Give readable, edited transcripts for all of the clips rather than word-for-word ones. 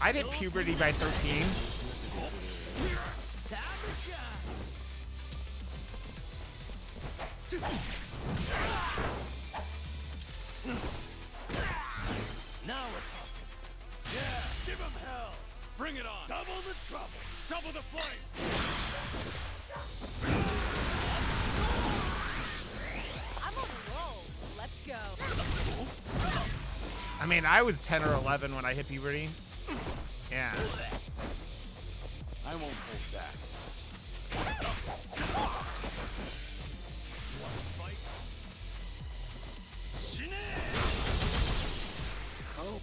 I hit puberty by 13. Now we're talking. Yeah, give him hell. Bring it on. Double the trouble. Double the flame. I'm on a roll. Let's go. I mean, I was 10 or 11 when I hit puberty. Yeah. I won't hold back. Oh.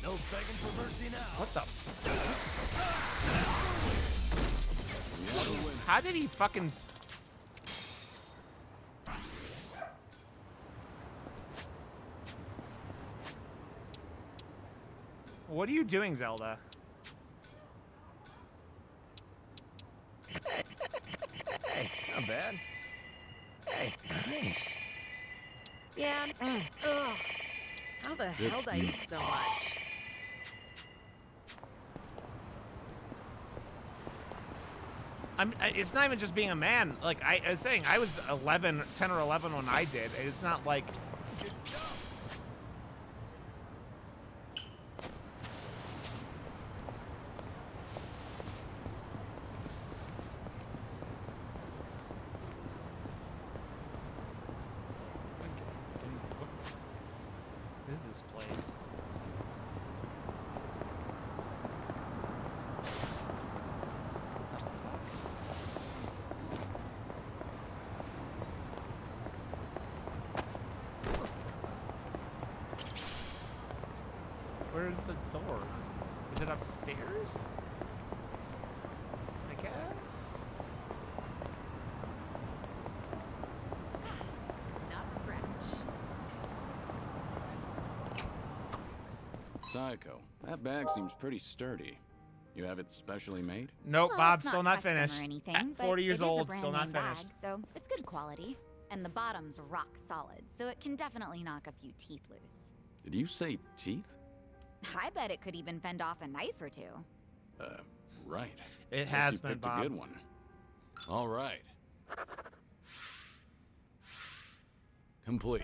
No begging for mercy now. What the? How did he fucking... What are you doing, Zelda? Hey, not bad. Hey, nice. Yeah. Ugh. How the hell did I eat so much? It's not even just being a man. Like I was saying, I was 10 or 11 when I did. It's not like... What is this place? Where's the door? Is it upstairs? I guess. Not a scratch. Psycho, that bag seems pretty sturdy. You have it specially made? Nope, Well, Bob's it's still not custom or finished. anything, At but 40 it years is a old, brand still not name bag, finished. so it's good quality. And the bottom's rock solid, so it can definitely knock a few teeth loose. Did you say teeth? I bet it could even fend off a knife or two. Right. It Guess has you been, picked Bob. a good one. All right. Complete.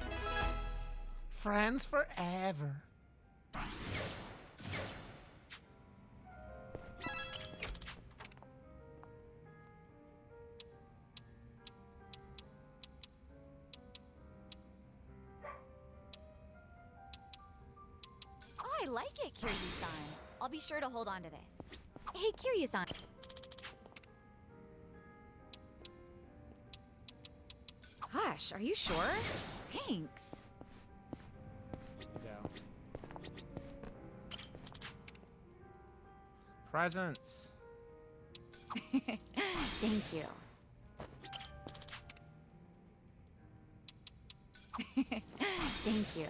Friends forever. Oh, I like it, Kiryu-san. I'll be sure to hold on to this. Hey, Kiryu-san. Gosh, are you sure? Thanks. Go. Presents. Thank you. Thank you.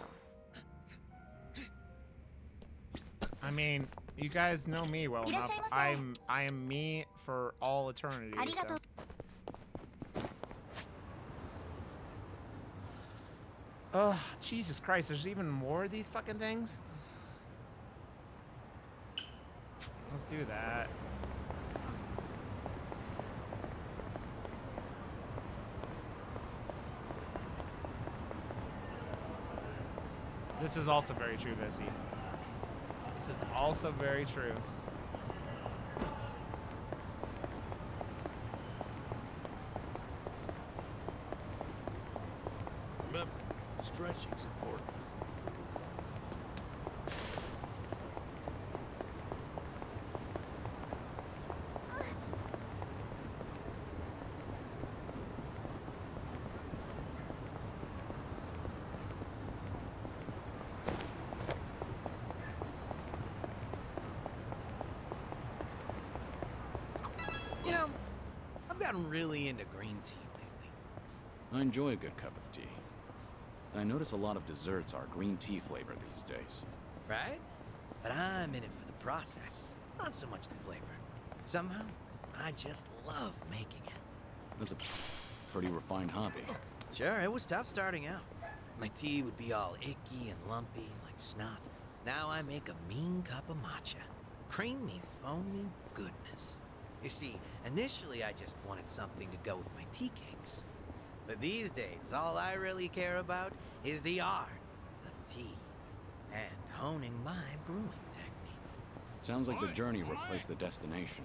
I mean, you guys know me well enough. I am me for all eternity. So. Ugh, Jesus Christ, there's even more of these fucking things? Let's do that. This is also very true, Vissy. This is also very true. Remember, stretching's important. You know, I've gotten really into green tea lately. I enjoy a good cup of tea. I notice a lot of desserts are green tea flavor these days. Right? But I'm in it for the process, not so much the flavor. Somehow, I just love making it. That's a pretty refined hobby. Sure, it was tough starting out. My tea would be all icky and lumpy, like snot. Now I make a mean cup of matcha. Creamy, foamy goodness. You see, initially I just wanted something to go with my tea cakes. But these days, all I really care about is the arts of tea and honing my brewing technique. Sounds like the journey replaced the destination.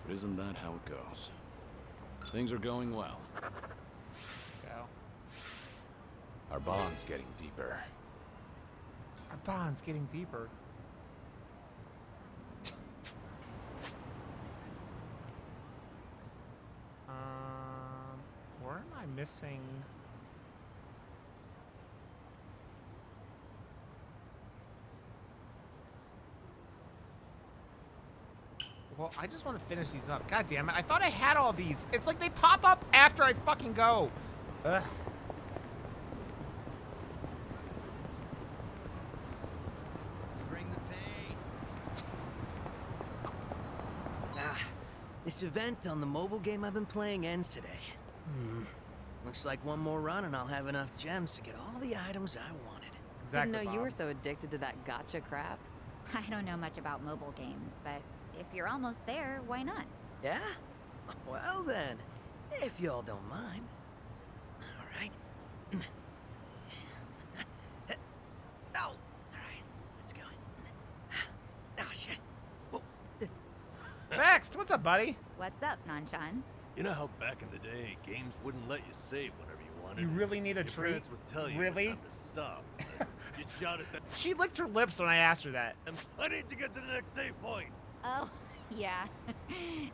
But isn't that how it goes? Things are going well. Go. Our bond's getting deeper. Our bond's getting deeper. Where am I missing? Well, I just want to finish these up. God damn it. I thought I had all these. It's like they pop up after I fucking go. Ugh. Bring the pain. This event on the mobile game I've been playing ends today. Looks like one more run and I'll have enough gems to get all the items I wanted. Exactly, Didn't know you Bob. were so addicted to that gotcha crap. I don't know much about mobile games, but if you're almost there, why not? Yeah? Well then, if y'all don't mind. All right. Oh, all right. Let's go. Oh shit. Whoa. Next, what's up, buddy? What's up, Nanchan? You know how back in the day, games wouldn't let you save whenever you wanted? You really need a Your treat? parents would tell you Really? it was time to stop. You'd shout at them, She licked her lips when I asked her that. I need to get to the next save point. Oh, yeah.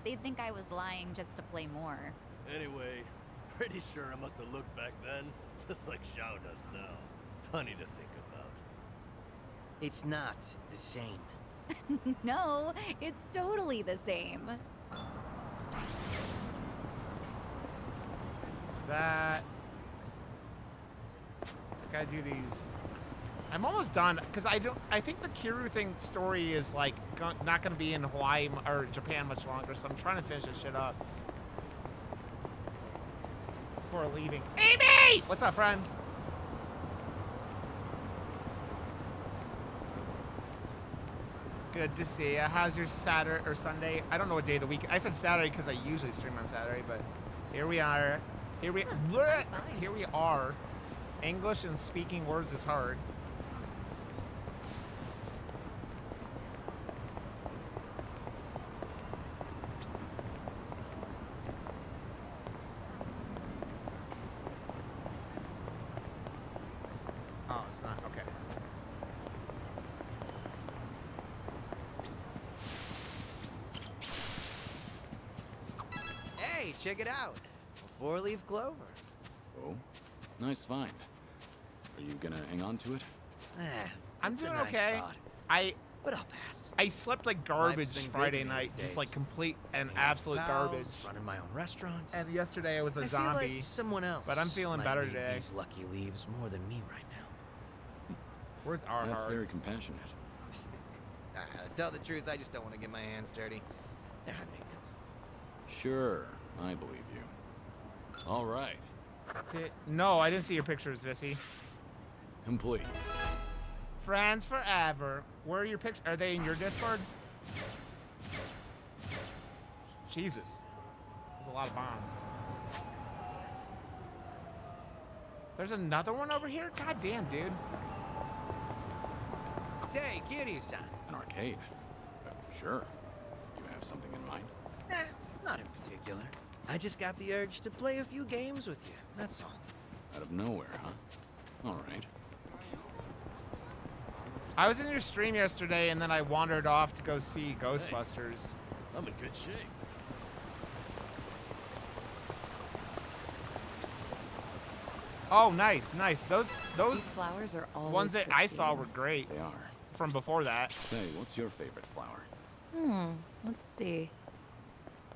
They'd think I was lying just to play more. Anyway, pretty sure I must have looked back then, just like Xiao does now. Funny to think about. It's not the same. No, it's totally the same. That. I gotta do these. I'm almost done because I think the Kiru thing story is like not gonna be in Hawaii or Japan much longer, so I'm trying to finish this shit up before leaving. Amy, what's up, friend? Good to see you. How's your Saturday or Sunday? I don't know what day of the week. I said Saturday because I usually stream on Saturday, but here we are. Here we are. English and speaking words is hard. Oh, it's not. Okay. Hey, check it out. A four-leaf clover. Oh, nice find. Are you gonna hang on to it? I'm that's a doing nice okay. thought, but I'll pass. I slept like Life's garbage been good Friday to me night, these just like days. complete and Hanging out with absolute pals, garbage. Running my own restaurant. And yesterday I was a I feel zombie. like someone else. but I'm feeling might better need today. These lucky leaves more than me right now. Where's our That's heart? very compassionate. To tell the truth, I just don't want to get my hands dirty. They're high maintenance. Sure, I believe you. All right, No, I didn't see your pictures, Vissy. complete. Friends forever. Where are your pictures? Are they in your Discord? Jesus. There's a lot of bombs. There's another one over here? God damn, dude. Say, Kiryu-san. An arcade. Sure. You have something in mind? Not in particular. I just got the urge to play a few games with you, that's all. Out of nowhere, huh? All right. I was in your stream yesterday and then I wandered off to go see Ghostbusters. I'm in good shape. Oh, nice, nice. Those These flowers are always ones that I saw pristine. were great They are. from before that. Say, what's your favorite flower? Let's see.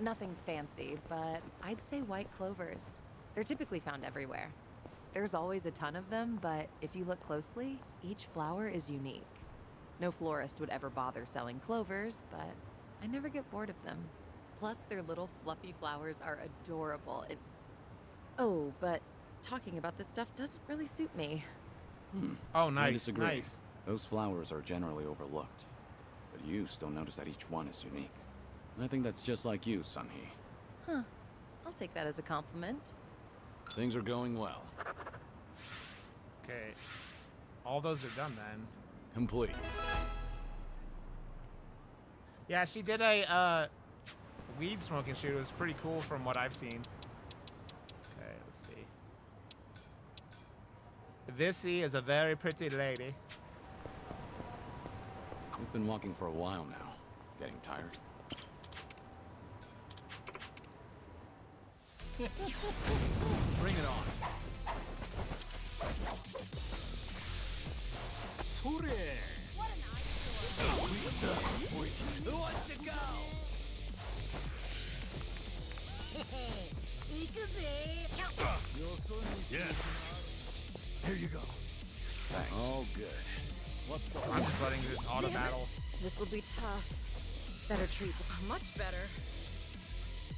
Nothing fancy, but I'd say white clovers. They're typically found everywhere. There's always a ton of them, but if you look closely, each flower is unique. No florist would ever bother selling clovers, but I never get bored of them. Plus, their little fluffy flowers are adorable. Oh, but talking about this stuff doesn't really suit me. Oh, I nice, disagree. nice. Those flowers are generally overlooked, but you still notice that each one is unique. And I think that's just like you, Sunhee. Huh. I'll take that as a compliment. Things are going well. Okay. All those are done then. Complete. Yeah, she did a weed smoking shoot. It was pretty cool from what I've seen. Okay, let's see. Vissy is a very pretty lady. We've been walking for a while now. Getting tired? Bring it on. Who wants to go? Yeah. Here you go. Thanks. All good. I'm just letting this auto battle. This'll be tough. Better treat. Much better.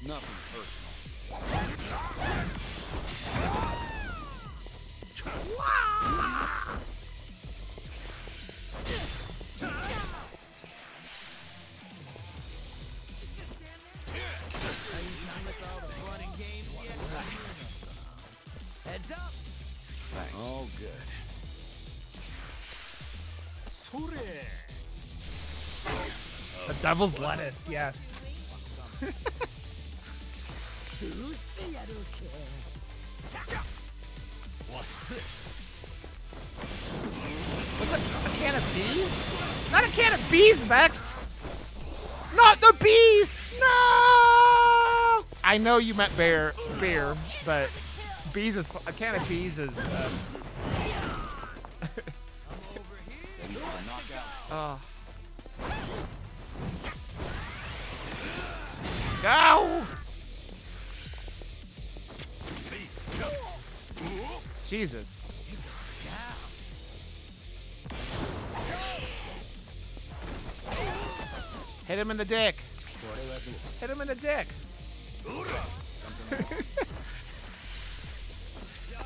Nothing personal. Are you done with all the fun and games yet? Heads up! Thanks. All good. The devil's lettuce, yes. Watch this. What's it? A can of bees? Not a can of bees, Vexed! Not the bees! No! I know you meant beer, but bees is a can of bees is. Oh. Go! Jesus. Hit him in the dick. Hit him in the dick.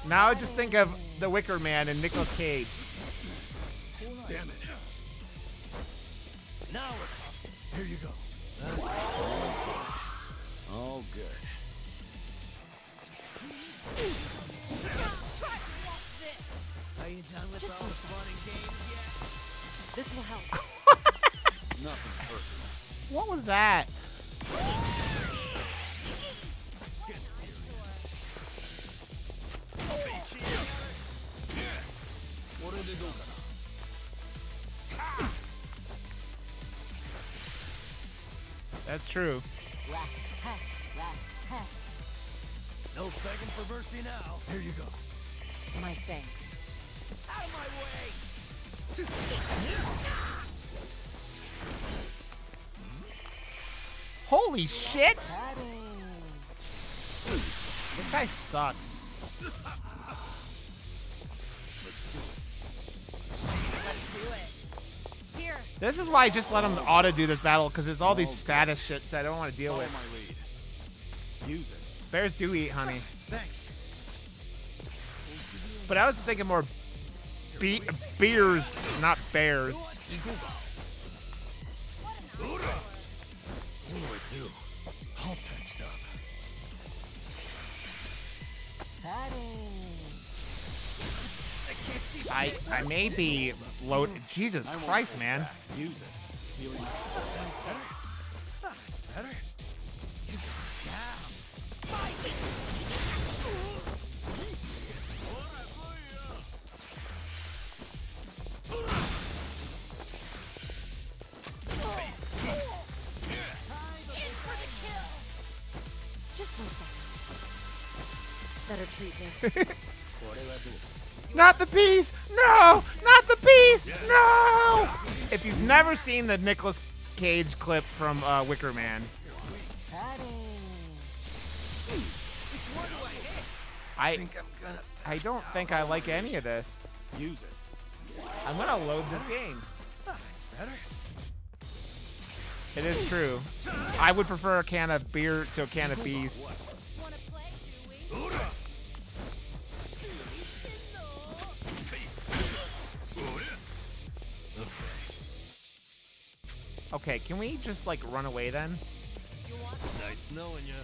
Now I just think of the Wicker Man and Nicolas Cage. Damn it. Now we're talking. Here you go. All good. Are you done with all the fun and games yet? This will help. Nothing personal. What was that? That's true. No begging for mercy now. Here you go. My thanks. Out of my way! Holy shit! This guy sucks. Here. This is why I just let him auto do this battle, because it's all these status shits that I don't want to deal Follow with. my lead. Use it. Bears do eat honey. Thanks. But I was thinking more beers, not bears. What do I do? All patched up. I may be loaded. Jesus Christ, man. Use it. Healing. That's better. You go down. Just 1 second. Better treat this. Not the bees! No! Not the bees! No! If you've never seen the Nicolas Cage clip from Wicker Man, I don't think I like any of this. Use it. I'm gonna load this game. That's better. It is true. I would prefer a can of beer to a can of bees. Wanna play, do we? Okay, can we just like run away then? Nice knowing you.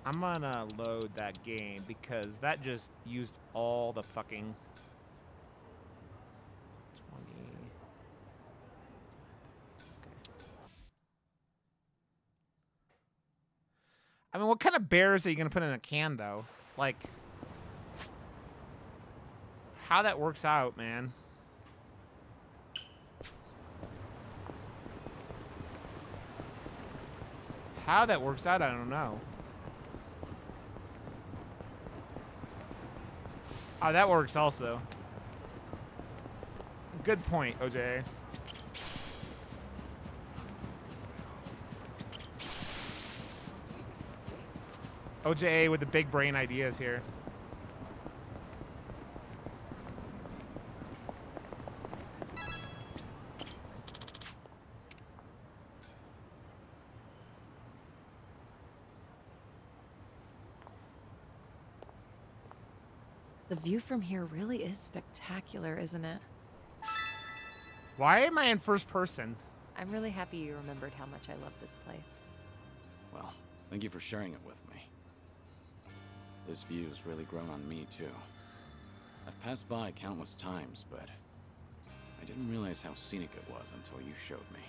I'm gonna load that game because that just used all the fucking 20. Okay. I mean, what kind of bears are you gonna put in a can though? Like, how that works out, man. How that works out, I don't know. Oh, that works also. Good point, OJ. OJ with the big brain ideas here. The view from here really is spectacular, isn't it? Why am I in first person? I'm really happy you remembered how much I love this place. Well, thank you for sharing it with me. This view's really grown on me, too. I've passed by countless times, but I didn't realize how scenic it was until you showed me.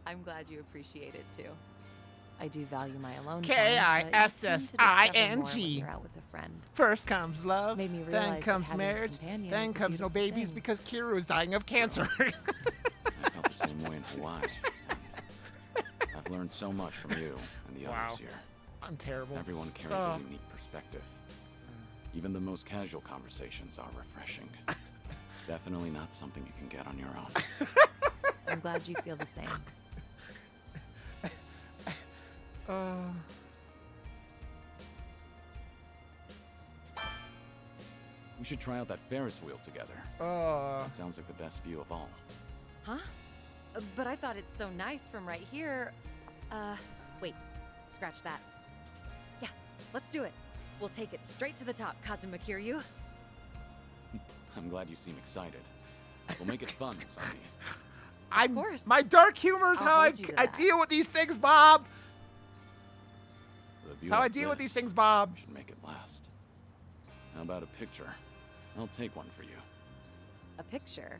I'm glad you appreciate it, too. I do value my alone time, K-I-S-S-I-N-G. but you seem to discover more when you're out with a friend. First comes love, It's made me then realize comes that having a marriage, companion then is a comes no beautiful babies thing. because Kira is dying of cancer. I felt the same way in Hawaii. I've learned so much from you and the Wow. others here. I'm terrible. Everyone carries a unique perspective. Even the most casual conversations are refreshing. Definitely not something you can get on your own. I'm glad you feel the same. We should try out that Ferris wheel together. It sounds like the best view of all. Huh? But I thought it's so nice from right here. Wait. Scratch that. Yeah, let's do it. We'll take it straight to the top, Kazuma Kiryu. I'm glad you seem excited. We'll make it fun, Sunny. Of course. My dark humor is I'll how I hold you to that. deal with these things, Bob. For a view That's how I like deal with these this, things, Bob. we should make it last. How about a picture? I'll take one for you. A picture?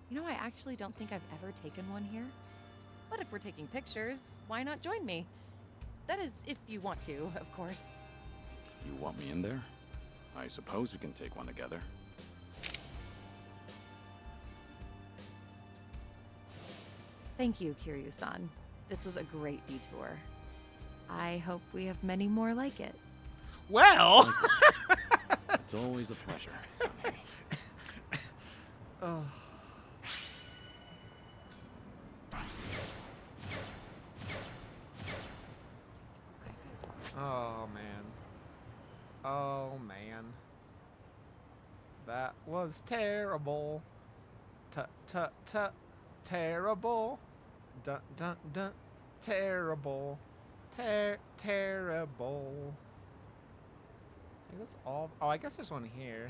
You know, I actually don't think I've ever taken one here. But if we're taking pictures, why not join me? That is, if you want to, of course. You want me in there? I suppose we can take one together. Thank you, Kiryu-san. This was a great detour. I hope we have many more like it. Well. It's always a pleasure, Sunny. Oh. Oh, man. Oh, man. That was terrible. Terrible. Dun, dun, dun. Terrible. Terrible. I think that's all. Oh, I guess there's one here.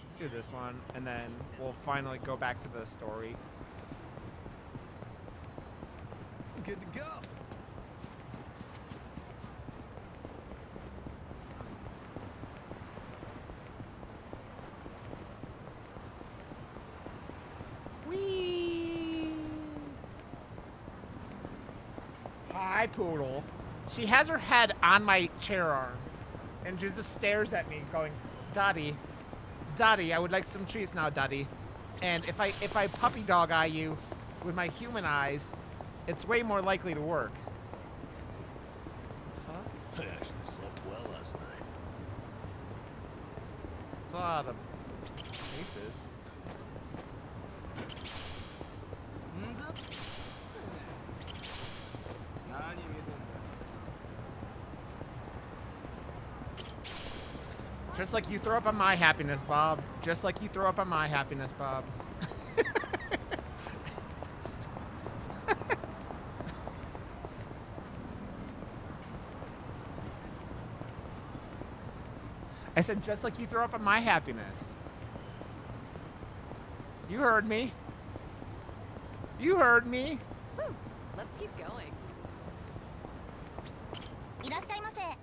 Let's do this one, and then we'll finally go back to the story. Good to go. Whee! Hi, Poodle. She has her head on my chair arm, and she just stares at me, going, "Daddy, Daddy, I would like some treats now, Daddy." And if I puppy dog eye you with my human eyes, it's way more likely to work. Fuck. I actually slept well last night. It's a lot of faces. Just like you throw up on my happiness, Bob. Just like you throw up on my happiness, Bob. I said, just like you throw up on my happiness. You heard me. You heard me. Woo, let's keep going. いらっしゃいませ。あ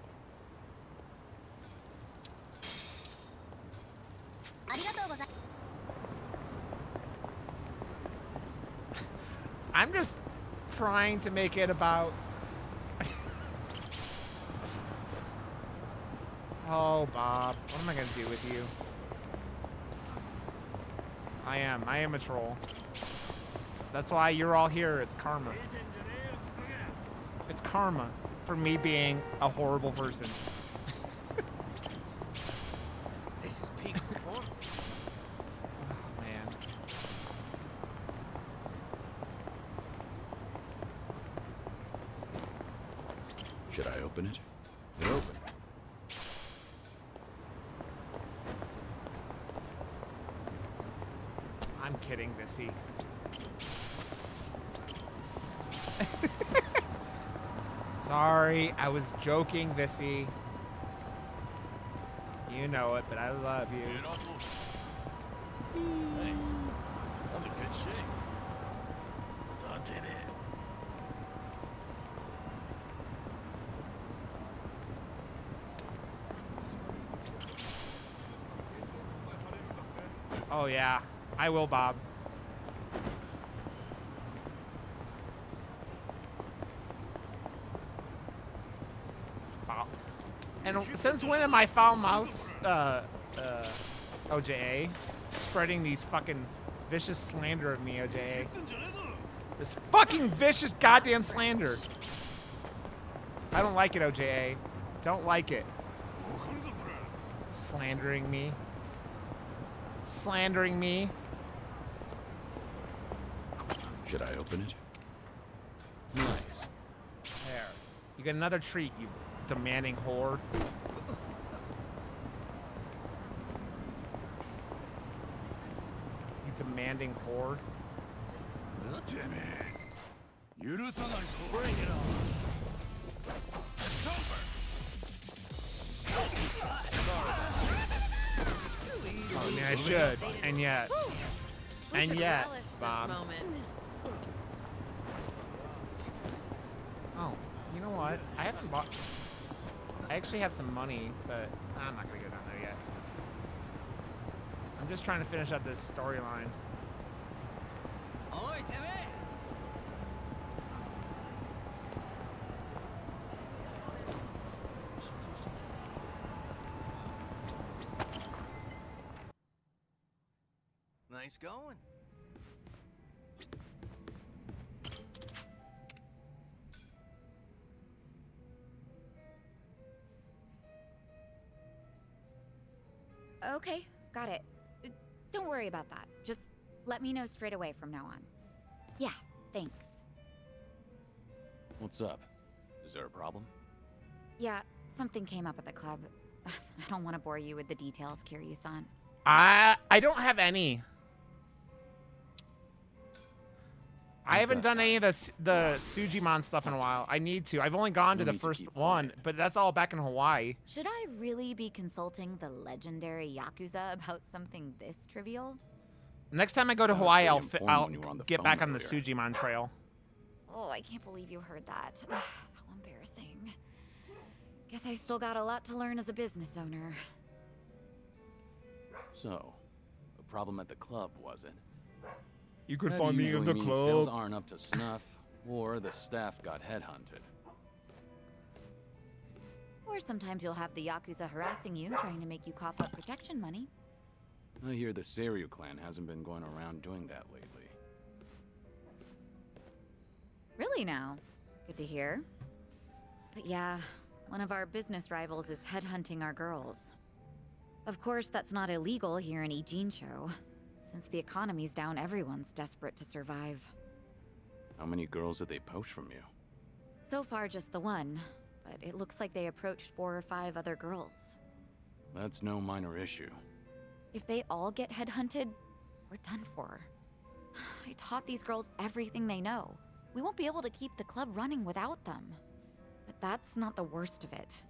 りがとうござい。 I'm just trying to make it about. Oh, Bob, what am I gonna do with you? I am a troll. That's why you're all here. It's karma. It's karma for me being a horrible person. This is peak performance. Oh, man. Should I open it? It opened. I'm kidding, Missy. Sorry, I was joking, Vissy. You know it, but I love you. Hey, I'm in good shape. Oh yeah, I will, Bob. Foul. And since when am I foul mouse, OJA? Spreading these fucking vicious slander of me, OJA. This fucking vicious goddamn slander. I don't like it, OJA. Don't like it. Slandering me. Slandering me. Should I open it? Nice. There. You get another treat, you demanding whore. You demanding whore. Bring it on. It's over. I mean, I should. And yet. We And should yet, relish this Bob. moment. Oh, you know what? I haven't bought. I actually have some money, but I'm not gonna go down there yet. I'm just trying to finish up this storyline. Oi, Timmy! Nice going. Okay, got it. Don't worry about that. Just let me know straight away from now on. Yeah, thanks. What's up? Is there a problem? Yeah, something came up at the club. I don't want to bore you with the details, Kiryu-san. I don't have any. I haven't done any of the Sujimon stuff in a while. I need to. I've only gone to No the need to first keep one, quiet. but that's all back in Hawaii. Should I really be consulting the legendary Yakuza about something this trivial? Next time I go to Sounded Hawaii, pretty I'll informed when you were on the get phone back on the earlier. Sujimon trail. Oh, I can't believe you heard that. How embarrassing. Guess I still got a lot to learn as a business owner. So, a problem at the club, was it? You could That find me in usually the means sales club. aren't up to snuff, or the staff got headhunted. Or sometimes you'll have the Yakuza harassing you, trying to make you cough up protection money. I hear the Seiryu clan hasn't been going around doing that lately. Really now? Good to hear. But yeah, one of our business rivals is headhunting our girls. Of course, that's not illegal here in Ijincho. Since the economy's down, everyone's desperate to survive. How many girls did they poach from you? So far, just the one. But it looks like they approached 4 or 5 other girls. That's no minor issue. If they all get headhunted, we're done for. I taught these girls everything they know. We won't be able to keep the club running without them. But that's not the worst of it.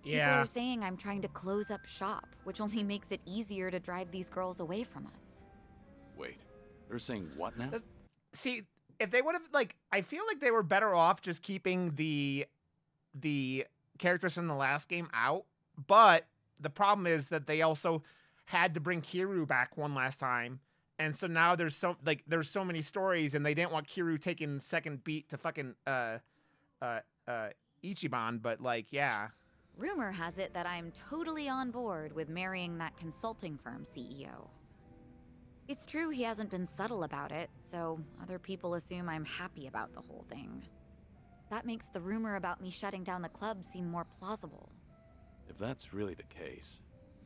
People Yeah. are saying I'm trying to close up shop, which only makes it easier to drive these girls away from us. Wait, They're saying what now? See, if they would have, like, I feel like they were better off just keeping the characters from the last game out. But the problem is that they also had to bring Kiryu back one last time. And so now there's so many stories, and they didn't want Kiryu taking second beat to fucking Ichiban, but like, yeah. Rumor has it that I'm totally on board with marrying that consulting firm CEO. It's true he hasn't been subtle about it, so other people assume I'm happy about the whole thing. That makes the rumor about me shutting down the club seem more plausible. If that's really the case,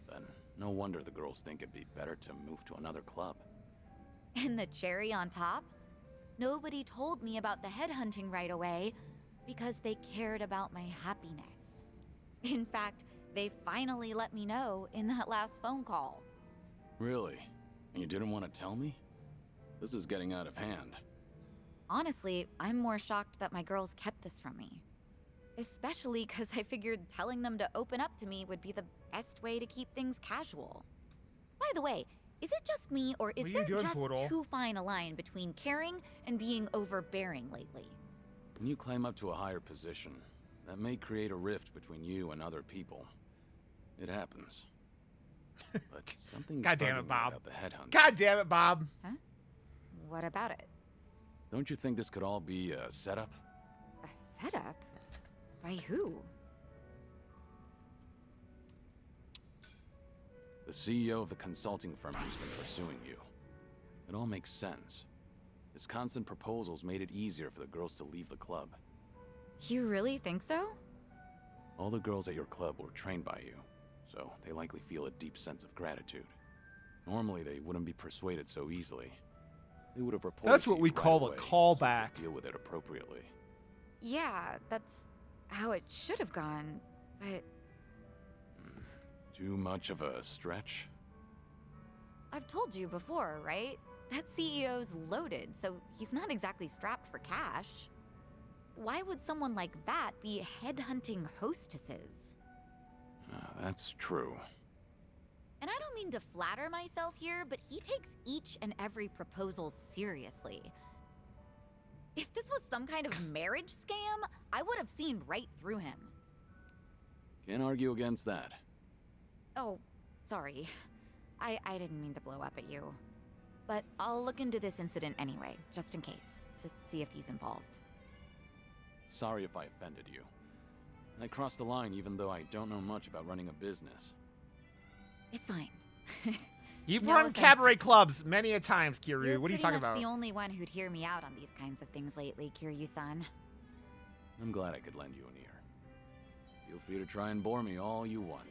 then no wonder the girls think it'd be better to move to another club. And the cherry on top? Nobody told me about the headhunting right away because they cared about my happiness. In fact, they finally let me know in that last phone call. Really? And you didn't want to tell me? This is getting out of hand. Honestly, I'm more shocked that my girls kept this from me. Especially because I figured telling them to open up to me would be the best way to keep things casual. By the way, is it just me, or is there just too fine a line between caring and being overbearing lately? When you climb up to a higher position, that may create a rift between you and other people. It happens. But something's God damn it, bugging me Bob. about the headhunt. God damn it, Bob. Huh? What about it? Don't you think this could all be a setup? A setup? By who? The CEO of the consulting firm who's been pursuing you. It all makes sense. His constant proposals made it easier for the girls to leave the club. You really think so? All the girls at your club were trained by you, so they likely feel a deep sense of gratitude. Normally, they wouldn't be persuaded so easily. They would have reported. That's to what you we right call a away, so you callback. could deal with it appropriately. Yeah, that's how it should have gone, but Too much of a stretch? I've told you before, right? That CEO's loaded, so he's not exactly strapped for cash. Why would someone like that be headhunting hostesses? That's true. And I don't mean to flatter myself here, but he takes each and every proposal seriously. If this was some kind of marriage scam, I would have seen right through him. Can't argue against that. Oh, sorry. I didn't mean to blow up at you. But I'll look into this incident anyway, just in case, to see if he's involved. Sorry if I offended you. I crossed the line even though I don't know much about running a business. It's fine. You've No run offense. cabaret clubs many a times, Kiryu. You're What are you pretty talking much about? the only one who'd hear me out on these kinds of things lately, Kiryu-san. I'm glad I could lend you an ear. Feel free to try and bore me all you want.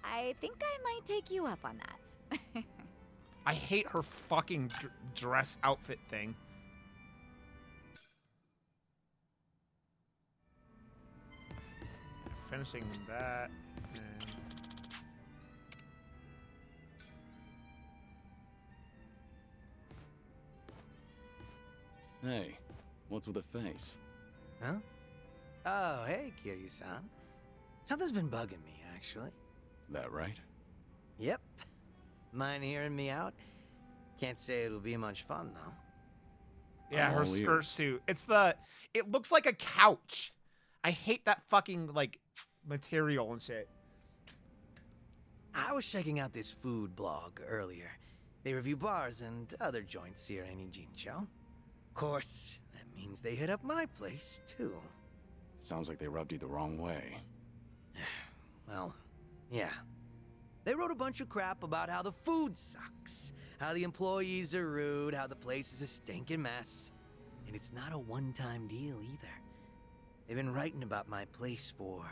I think I might take you up on that. I hate her fucking dress outfit thing. Finishing that. And... Hey, what's with the face? Huh? Oh, hey, Kiryu-san. Something's been bugging me, actually. That right? Yep. Mind hearing me out? Can't say it'll be much fun, though. Yeah, her All skirt ears. suit. It looks like a couch. I hate that fucking, like, material and shit. I was checking out this food blog earlier. They review bars and other joints here in Ijincho. Of course, that means they hit up my place, too. Sounds like they rubbed you the wrong way. Well, yeah. They wrote a bunch of crap about how the food sucks, how the employees are rude, how the place is a stinking mess. And it's not a one-time deal either. They've been writing about my place for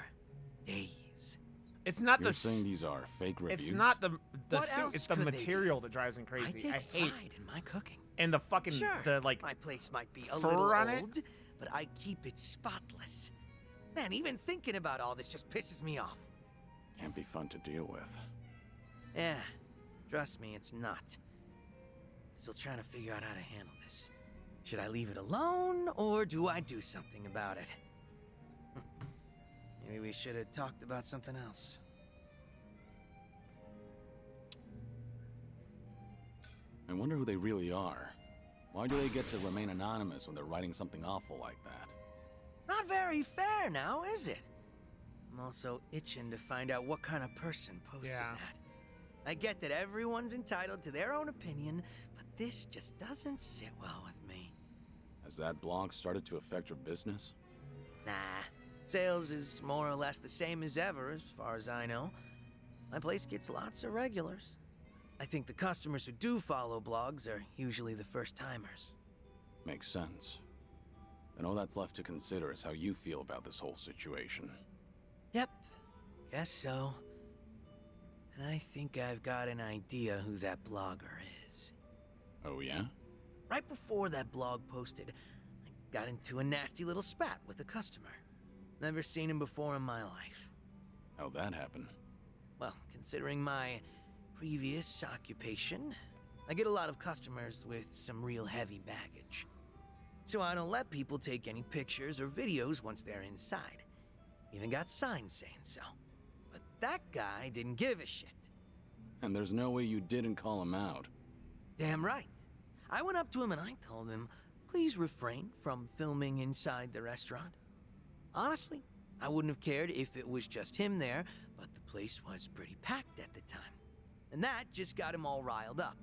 days. It's not You're the saying these are fake reviews? it's not the What suit, else it's the could they material that drives me I crazy. take I hate pride in my cooking. and the fucking Sure, the like my place might be a fur little on it? old, but I keep it spotless. Man, even thinking about all this just pisses me off. Can't be fun to deal with. Yeah, trust me, it's not. Still trying to figure out how to handle this. Should I leave it alone, or do I do something about it? Maybe we should have talked about something else. I wonder who they really are. Why do they get to remain anonymous when they're writing something awful like that? Not very fair now, is it? I'm also itching to find out what kind of person posted that. I get that everyone's entitled to their own opinion, but this just doesn't sit well with me. Has that blog started to affect your business? Nah, sales is more or less the same as ever, as far as I know. My place gets lots of regulars. I think the customers who do follow blogs are usually the first-timers. Makes sense. And all that's left to consider is how you feel about this whole situation. Yep, guess so. And I think I've got an idea who that blogger is. Oh, yeah? Right before that blog posted, I got into a nasty little spat with a customer. Never seen him before in my life. How'd that happen? Well, considering my previous occupation, I get a lot of customers with some real heavy baggage. So I don't let people take any pictures or videos once they're inside. Even got signs saying so. But that guy didn't give a shit. And there's no way you didn't call him out. Damn right. I went up to him and I told him, please refrain from filming inside the restaurant. Honestly, I wouldn't have cared if it was just him there, but the place was pretty packed at the time. And that just got him all riled up.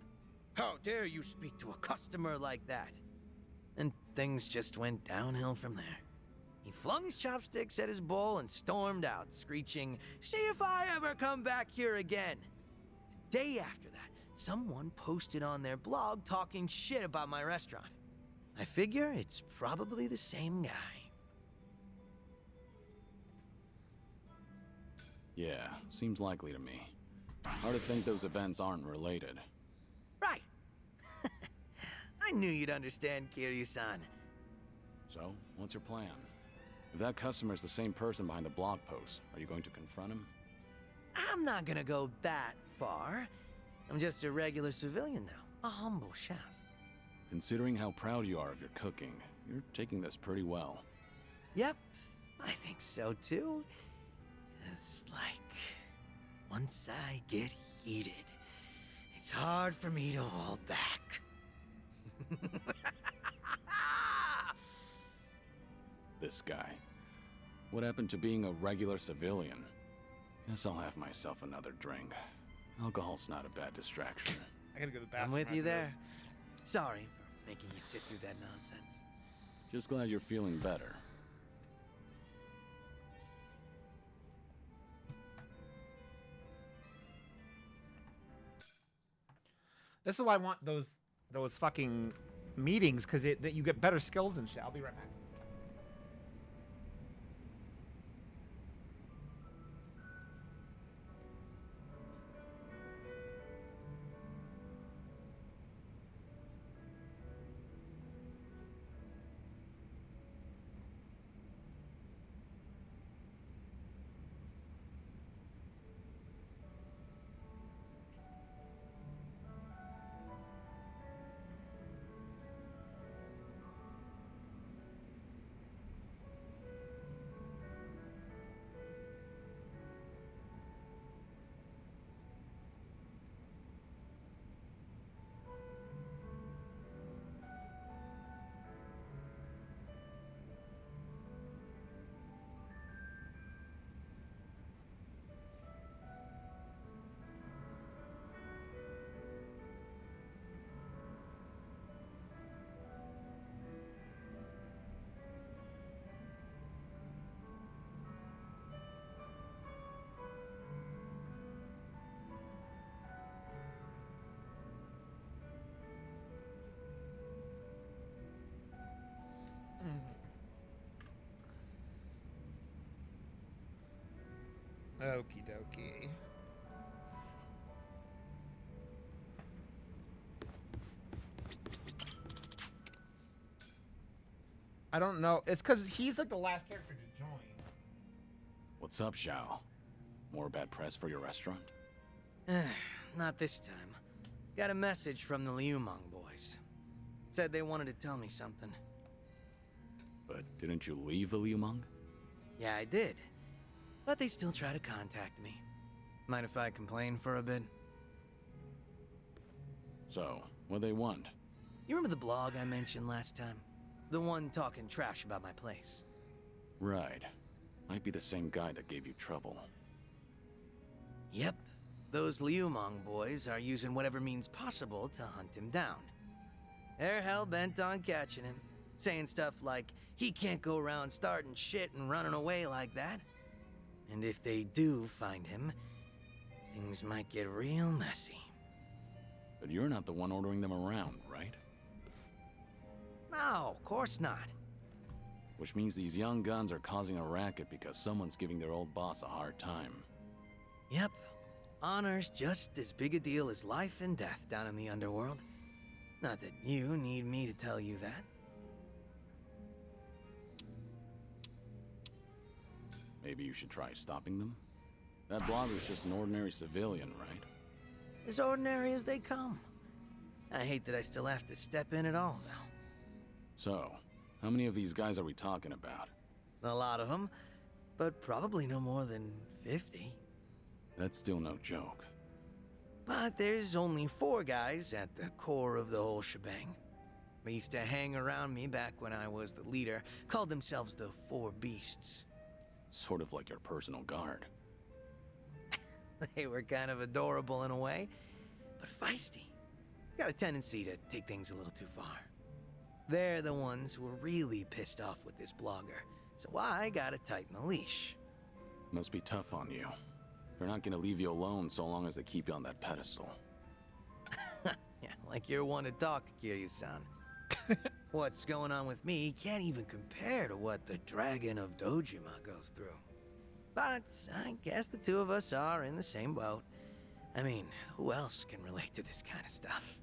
How dare you speak to a customer like that? And things just went downhill from there. He flung his chopsticks at his bowl and stormed out, screeching, "See if I ever come back here again." The day after that, someone posted on their blog talking shit about my restaurant. I figure it's probably the same guy. Yeah, seems likely to me. Hard to think those events aren't related. Right. I knew you'd understand, Kiryu-san. So, what's your plan? If that customer's the same person behind the blog post, are you going to confront him? I'm not gonna go that far. I'm just a regular civilian now, a humble chef. Considering how proud you are of your cooking, you're taking this pretty well. Yep, I think so too. It's like, once I get heated, it's hard for me to hold back. This guy. What happened to being a regular civilian? Guess I'll have myself another drink. Alcohol's not a bad distraction. I gotta go to the I'm bathroom. with you after there. this. Sorry for making you sit through that nonsense. Just glad you're feeling better. This is why I want those fucking meetings, because that you get better skills and shit. I'll be right back. Okie dokie. I don't know. It's because he's like the last character to join. What's up, Zhao? More bad press for your restaurant? Not this time. Got a message from the Liumang boys. Said they wanted to tell me something. But didn't you leave the Liumang? Yeah, I did. But they still try to contact me. Mind if I complain for a bit? So, What they want? You remember the blog I mentioned last time? The one talking trash about my place? Right. Might be the same guy that gave you trouble. Yep. Those Liumang boys are using whatever means possible to hunt him down. They're hell-bent on catching him, saying stuff like, he can't go around starting shit and running away like that. And if they do find him, things might get real messy. But you're not the one ordering them around, right? No, of course not. Which means these young guns are causing a racket because someone's giving their old boss a hard time. Yep. Honor's just as big a deal as life and death down in the underworld. Not that you need me to tell you that. Maybe you should try stopping them? That blogger's just an ordinary civilian, right? As ordinary as they come. I hate that I still have to step in at all, though. So, how many of these guys are we talking about? A lot of them, but probably no more than 50. That's still no joke. But there's only 4 guys at the core of the whole shebang. They used to hang around me back when I was the leader, called themselves the 4 Beasts. Sort of like your personal guard. They were kind of adorable in a way, but feisty. Got a tendency to take things a little too far. They're the ones who were really pissed off with this blogger, so I gotta tighten the leash. Must be tough on you. They're not gonna leave you alone so long as they keep you on that pedestal. Yeah, like you're one to talk, Kiryu-san. What's going on with me can't even compare to what the Dragon of Dojima goes through. But I guess the 2 of us are in the same boat. I mean, who else can relate to this kind of stuff?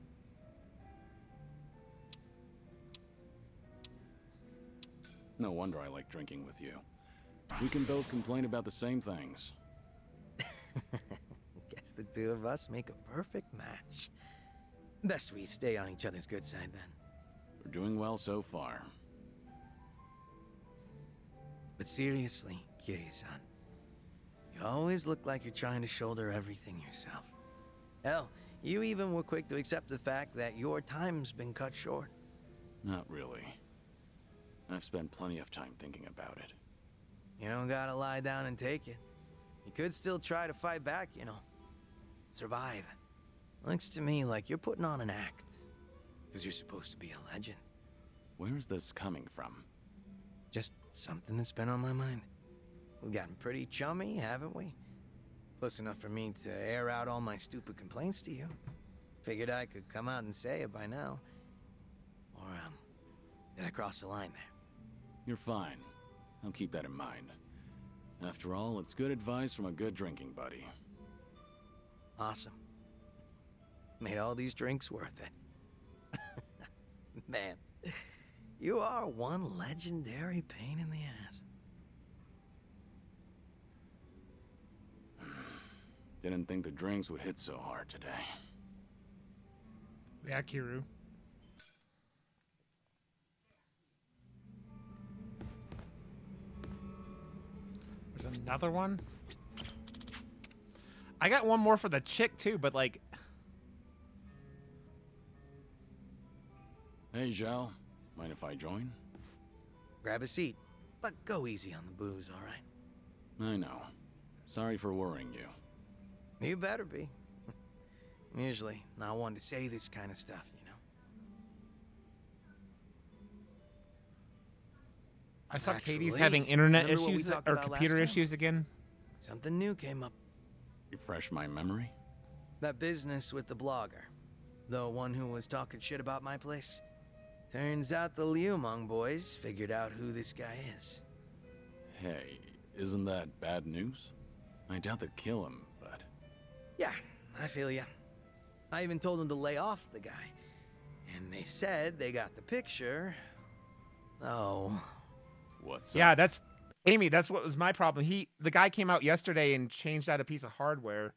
No wonder I like drinking with you. We can both complain about the same things. Guess the 2 of us make a perfect match. Best we stay on each other's good side then. We're doing well so far. But seriously, Kiryu-san, you always look like you're trying to shoulder everything yourself. Hell, you even were quick to accept the fact that your time's been cut short. Not really. I've spent plenty of time thinking about it. You don't gotta lie down and take it. You could still try to fight back, you know. Survive. Looks to me like you're putting on an act. Because you're supposed to be a legend. Where is this coming from? Just something that's been on my mind. We've gotten pretty chummy, haven't we? Close enough for me to air out all my stupid complaints to you. Figured I could come out and say it by now. Or, did I cross the line there? You're fine. I'll keep that in mind. After all, it's good advice from a good drinking buddy. Awesome. Made all these drinks worth it. Man, you are one legendary pain in the ass. Didn't think the drinks would hit so hard today. Yeah, Kiru. There's another one. I got one more for the chick too, but like. Hey, Zhao. Mind if I join? Grab a seat, but go easy on the booze, all right? I know. Sorry for worrying you. You better be. I'm usually not one to say this kind of stuff, you know? I saw Katie's Actually, having internet remember what we issues talked or about last computer time? issues again. Something new came up. Refresh my memory? That business with the blogger. The one who was talking shit about my place. Turns out the Liumang boys figured out who this guy is. Hey, isn't that bad news? I doubt they'd kill him, but... Yeah, I feel ya. I even told them to lay off the guy. And they said they got the picture. Oh. What's Yeah, up? that's Amy. That's what was my problem. The guy came out yesterday and changed out a piece of hardware,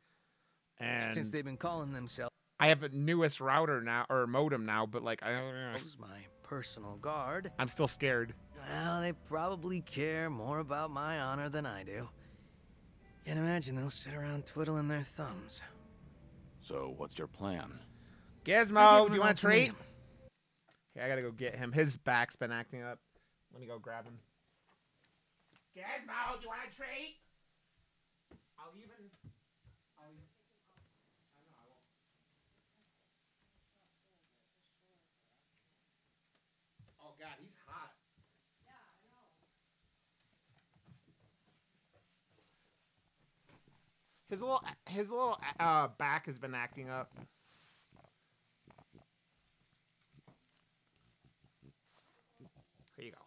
and Since they've been calling themselves I have a newest router now or modem now, but like my personal guard, I'm still scared. well, they probably care more about my honor than I do. Can't imagine they'll sit around twiddling their thumbs. So, what's your plan? Gizmo, do you want a treat? Okay, I gotta go get him. His back's been acting up. Let me go grab him. Gizmo, do you want a treat? I'll even... I know, I won't. Oh, God, he's hot. Yeah, I know. His little back has been acting up. Here you go.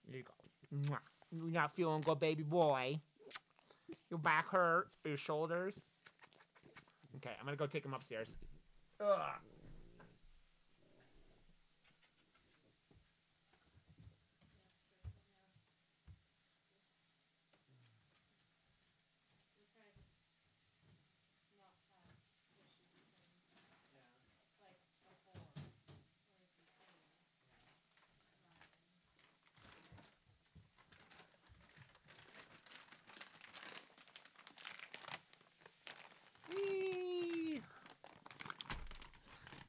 Here you go. Mwah. You're not feeling good, baby boy. Your back hurt, or your shoulders. Okay, I'm gonna go take him upstairs. Ugh. Whee!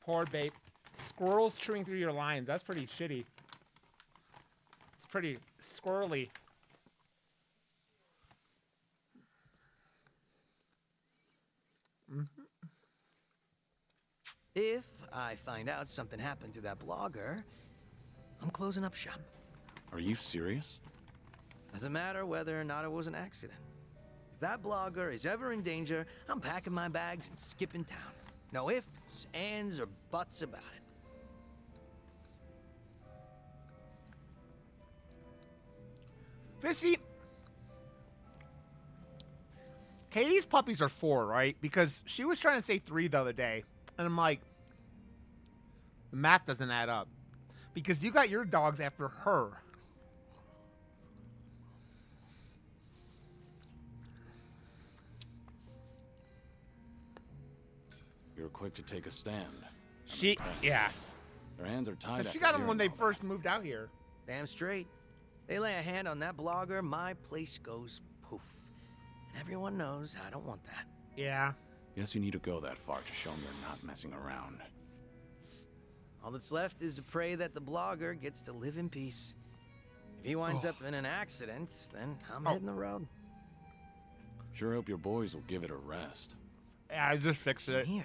Poor babe. Squirrels chewing through your lines. That's pretty shitty. It's pretty squirrely. If I find out something happened to that blogger, I'm closing up shop. Are you serious? Doesn't matter whether or not it was an accident. If that blogger is ever in danger, I'm packing my bags and skipping town. No ifs, ands, or buts about it. Missy, Katie's puppies are 4, right? Because she was trying to say 3 the other day. And I'm like, the math doesn't add up. Because you got your dogs after her. You're quick to take a stand. Yeah. Their hands are tied. She got them when they first moved out here. Damn straight. They lay a hand on that blogger, my place goes poof. And everyone knows I don't want that. Yeah. Guess you need to go that far to show them you're not messing around. All that's left is to pray that the blogger gets to live in peace. If he winds up in an accident, then I'm hitting the road. Sure hope your boys will give it a rest. Yeah, I just fixed it. Here.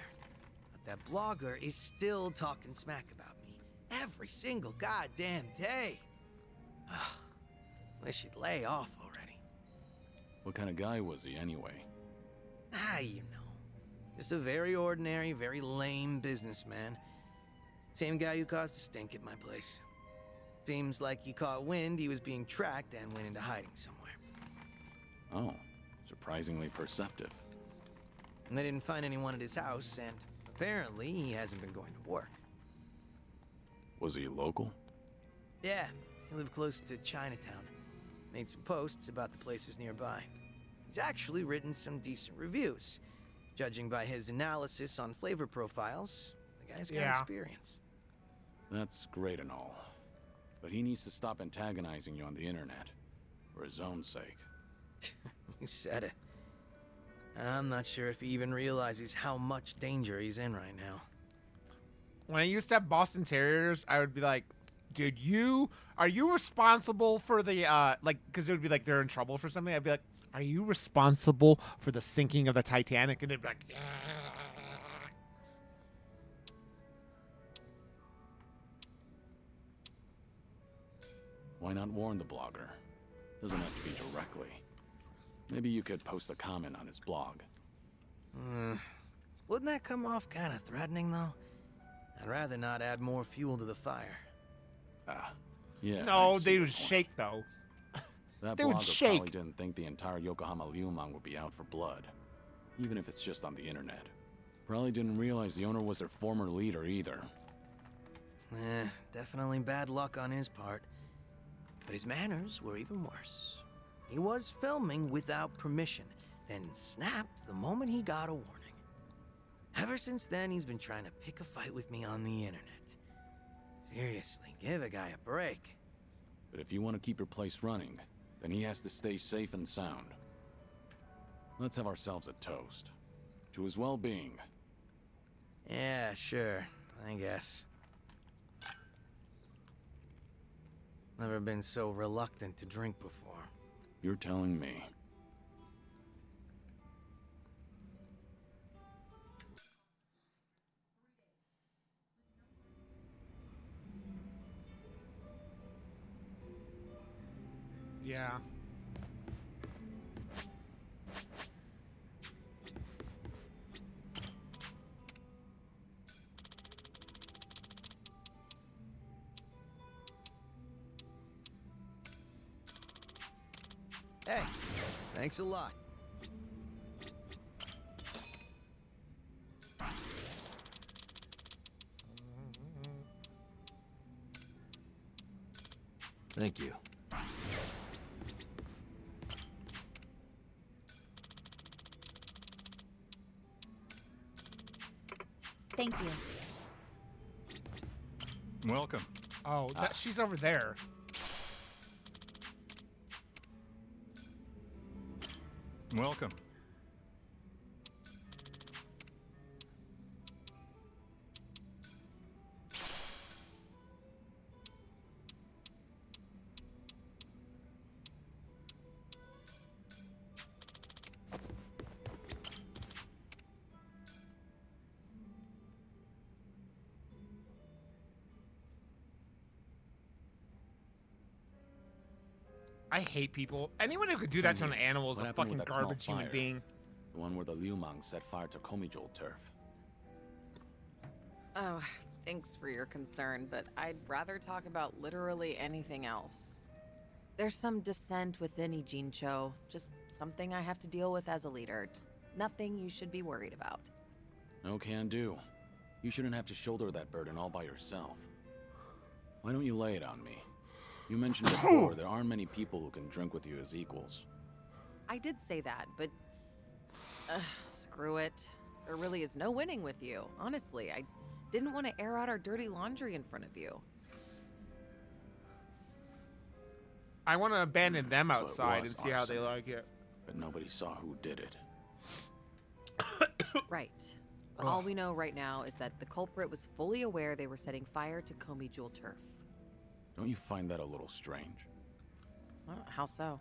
But that blogger is still talking smack about me. Every single goddamn day. Wish he'd lay off already. What kind of guy was he anyway? You know. Just a very ordinary, very lame businessman. Same guy who caused a stink at my place. Seems like he caught wind he was being tracked and went into hiding somewhere. Oh, surprisingly perceptive. And they didn't find anyone at his house, and apparently he hasn't been going to work. Was he local? Yeah, he lived close to Chinatown. Made some posts about the places nearby. He's actually written some decent reviews. Judging by his analysis on flavor profiles, the guy's got experience. That's great and all. But he needs to stop antagonizing you on the internet. For his own sake. You said it. I'm not sure if he even realizes how much danger he's in right now. When I used to have Boston Terriers, I would be like, dude, are you responsible for the, because it would be like they're in trouble for something. I'd be like, are you responsible for the sinking of the Titanic? And they'd be like, Why not warn the blogger? Doesn't have to be directly. Maybe you could post a comment on his blog. Wouldn't that come off kind of threatening, though? I'd rather not add more fuel to the fire. Yeah. no, they would shake, though. That they would blogger shake. probably didn't think the entire Yokohama Ryuman would be out for blood. Even if it's just on the internet. Probably didn't realize the owner was their former leader either. Definitely bad luck on his part. But his manners were even worse. He was filming without permission, then snapped the moment he got a warning. Ever since then, he's been trying to pick a fight with me on the internet. Seriously, give a guy a break. But if you want to keep your place running, then he has to stay safe and sound. Let's have ourselves a toast. To his well-being. Yeah, sure. I guess. Never been so reluctant to drink before. You're telling me. Yeah. Hey, thanks a lot. Thank you. Thank you. Welcome. Oh, she's over there. Welcome. I hate people. Anyone who could do that to an animal is What a happened fucking with that small garbage human fire? being. The one where the Liumang set fire to Komijul turf. Oh, thanks for your concern, but I'd rather talk about literally anything else. There's some dissent within Ijincho, just something I have to deal with as a leader. Just nothing you should be worried about. No can do. You shouldn't have to shoulder that burden all by yourself. Why don't you lay it on me? You mentioned before there aren't many people who can drink with you as equals. I did say that, but screw it. There really is no winning with you, honestly. I didn't want to air out our dirty laundry in front of you. I want to abandon them So it outside was and see how they arson. like it. But nobody saw who did it. Right. All we know right now is that the culprit was fully aware they were setting fire to Komijul turf. Don't you find that a little strange? How so?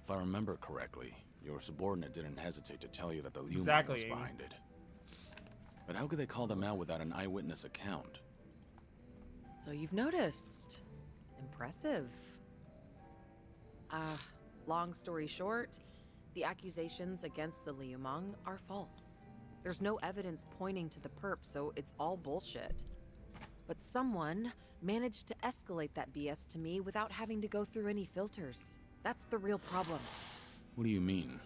If I remember correctly, your subordinate didn't hesitate to tell you that the Liumang Exactly, was Amy. behind it. But how could they call them out without an eyewitness account? So you've noticed. Impressive. Long story short, the accusations against the Liumang are false. There's no evidence pointing to the perp, so it's all bullshit. But someone managed to escalate that BS to me without having to go through any filters. That's the real problem. What do you mean?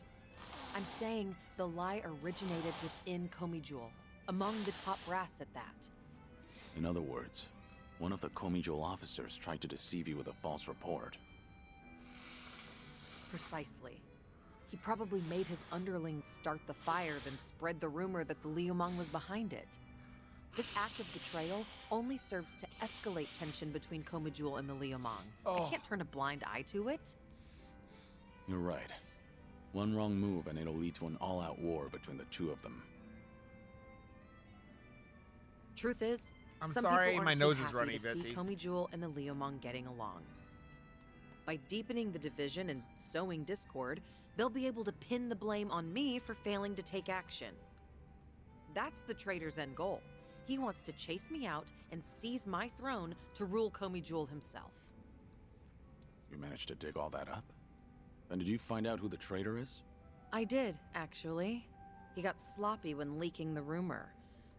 I'm saying the lie originated within Komijul, among the top brass at that. In other words, one of the Komijul officers tried to deceive you with a false report. Precisely. He probably made his underlings start the fire, then spread the rumor that the Liumang was behind it. This act of betrayal only serves to escalate tension between Komijul and the Liumang. I can't turn a blind eye to it. You're right. One wrong move and it'll lead to an all-out war between the two of them. Truth is, I'm some sorry, people my aren't nose too is happy running, to see Bessie. Komijul and the Liumang getting along. By deepening the division and sowing discord, they'll be able to pin the blame on me for failing to take action. That's the traitor's end goal. He wants to chase me out and seize my throne to rule Komijul himself. You managed to dig all that up? Then did you find out who the traitor is? I did, actually. He got sloppy when leaking the rumor.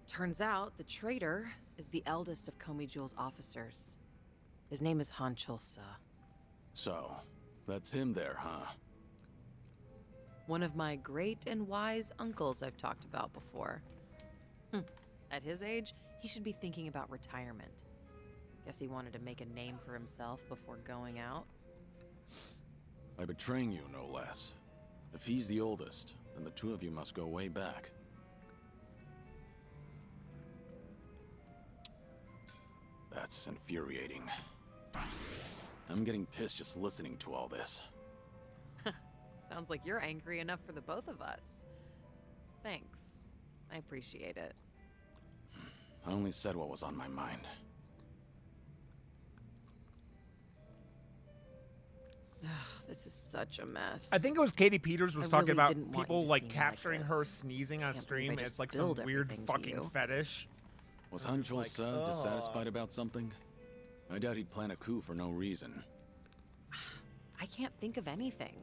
Turns out the traitor is the eldest of Komijul's officers. His name is Hanchulsa. So, that's him there, huh? One of my great and wise uncles I've talked about before. At his age, he should be thinking about retirement. Guess he wanted to make a name for himself before going out. By betraying you, no less. If he's the oldest, then the two of you must go way back. That's infuriating. I'm getting pissed just listening to all this. Sounds like you're angry enough for the both of us. Thanks. I appreciate it. I only said what was on my mind. This is such a mess. I think it was Katie Peters was I talking really about didn't want you people to like see me like capturing her this. sneezing on Can't stream. believe I It's just like some spilled weird everything to fucking you. fetish. Was Hancho like, dissatisfied about something? I doubt he'd plan a coup for no reason. I can't think of anything.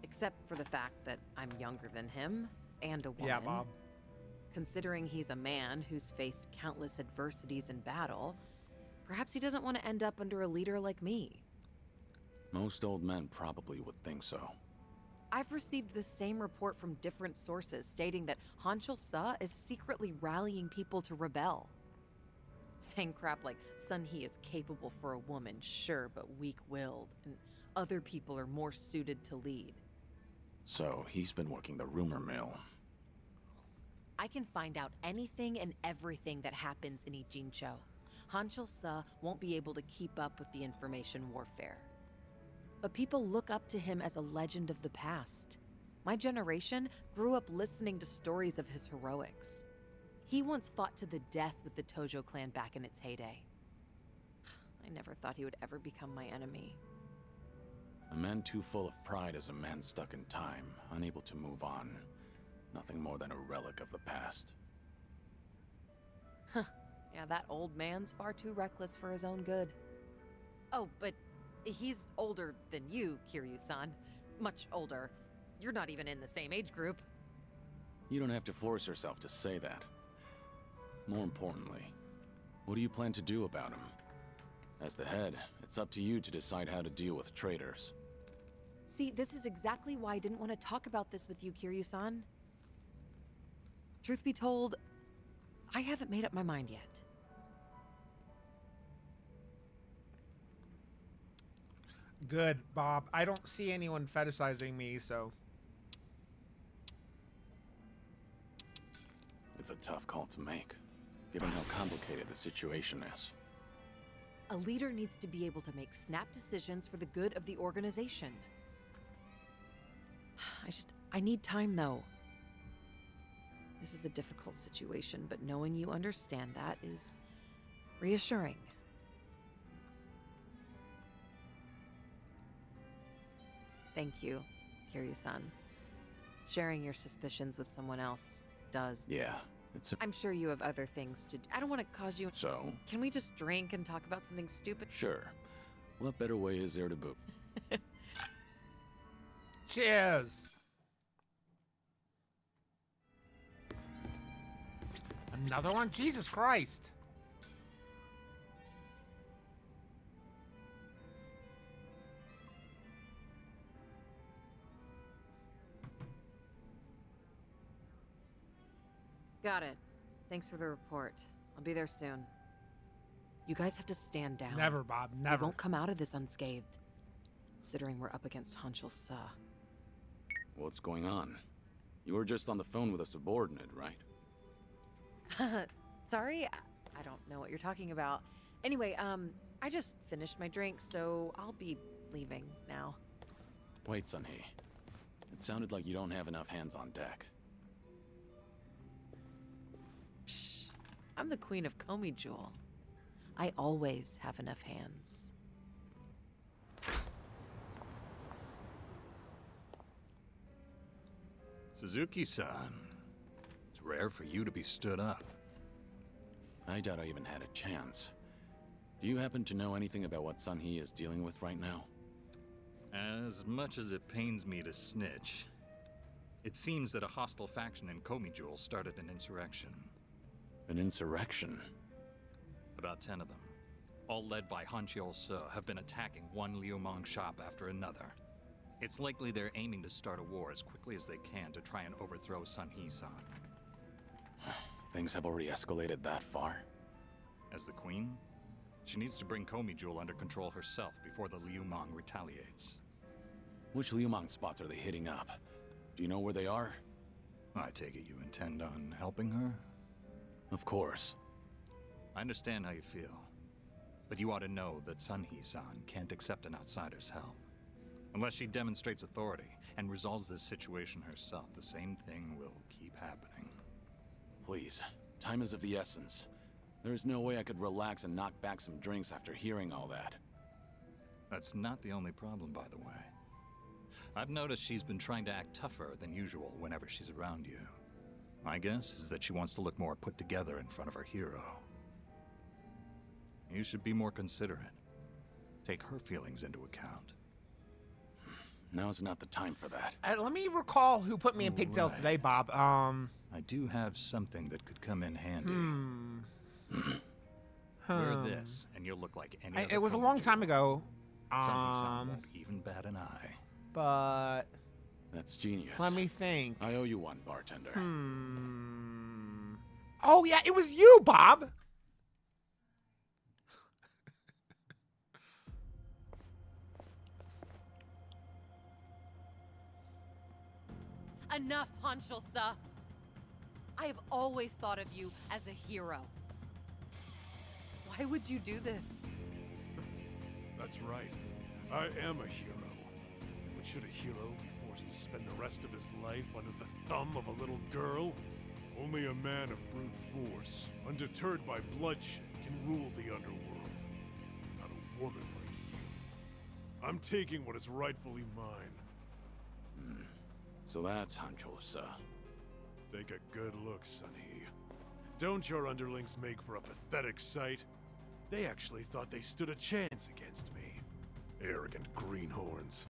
Except for the fact that I'm younger than him and a woman. Yeah, Bob. Considering he's a man who's faced countless adversities in battle, perhaps he doesn't want to end up under a leader like me. Most old men probably would think so. I've received the same report from different sources stating that Hanchul Sa is secretly rallying people to rebel. Saying crap like Sun He is capable for a woman, sure, but weak-willed, and other people are more suited to lead. So he's been working the rumor mill. I can find out anything and everything that happens in Ijincho. Hanchul Sa won't be able to keep up with the information warfare. But people look up to him as a legend of the past. My generation grew up listening to stories of his heroics. He once fought to the death with the Tojo clan back in its heyday. I never thought he would ever become my enemy. A man too full of pride is a man stuck in time, unable to move on. Nothing more than a relic of the past. Yeah, that old man's far too reckless for his own good. Oh, but he's older than you, Kiryu-san. Much older. You're not even in the same age group. You don't have to force yourself to say that. More importantly, what do you plan to do about him? As the head, it's up to you to decide how to deal with traitors. See, this is exactly why I didn't want to talk about this with you, Kiryu-san. Truth be told, I haven't made up my mind yet. Good, Bob. I don't see anyone fetishizing me, so... It's a tough call to make, given how complicated the situation is. A leader needs to be able to make snap decisions for the good of the organization. I need time, though. This is a difficult situation, but knowing you understand that is reassuring. Thank you, Kiryu-san. Sharing your suspicions with someone else does. Yeah, it's a... I'm sure you have other things to do. I don't want to cause you... So? Can we just drink and talk about something stupid? Sure. What better way is there to boot? Cheers! Another one? Jesus Christ! Got it. Thanks for the report. I'll be there soon. You guys have to stand down. Never, Bob. We Never. won't come out of this unscathed, considering we're up against Hanchul Sa. What's going on? You were just on the phone with a subordinate, right? Sorry? I don't know what you're talking about. Anyway, I just finished my drink, so I'll be leaving now. Wait, Sunhee. It sounded like you don't have enough hands on deck. Psh, I'm the queen of Komi Jewel. I always have enough hands. Suzuki-san, it's rare for you to be stood up. I doubt I even had a chance. Do you happen to know anything about what Sunhee is dealing with right now? As much as it pains me to snitch, it seems that a hostile faction in Komi Jewel started an insurrection. An insurrection? About 10 of them, all led by Hanchul Sa, have been attacking one Liumang shop after another. It's likely they're aiming to start a war as quickly as they can to try and overthrow Sunhee-san. Things have already escalated that far. As the queen, she needs to bring Komi Jewel under control herself before the Liumang retaliates. Which Liumang spots are they hitting up? Do you know where they are? I take it you intend on helping her? Of course. I understand how you feel. But you ought to know that Sunhee-san can't accept an outsider's help. Unless she demonstrates authority and resolves this situation herself, the same thing will keep happening. Please, time is of the essence. There's no way I could relax and knock back some drinks after hearing all that. That's not the only problem, by the way. I've noticed she's been trying to act tougher than usual whenever she's around you. My guess is that she wants to look more put together in front of her hero. You should be more considerate. Take her feelings into account. Now's not the time for that. Let me recall who put me in pigtails Right. today, Bob. I do have something that could come in handy. Wear this, and you'll look like any other It was a colored long time jewel. ago. Sunhee-san won't even bat an eye. But That's genius. let me think. I owe you one, bartender. Oh yeah, it was you, Bob. Enough, Hanshul-sa. I have always thought of you as a hero. Why would you do this? That's right. I am a hero. But should a hero be forced to spend the rest of his life under the thumb of a little girl? Only a man of brute force, undeterred by bloodshed, can rule the underworld. Not a woman like you. I'm taking what is rightfully mine. So that's Hanchul-sa. Take a good look, Sunhee. Don't your underlings make for a pathetic sight? They actually thought they stood a chance against me. Arrogant greenhorns.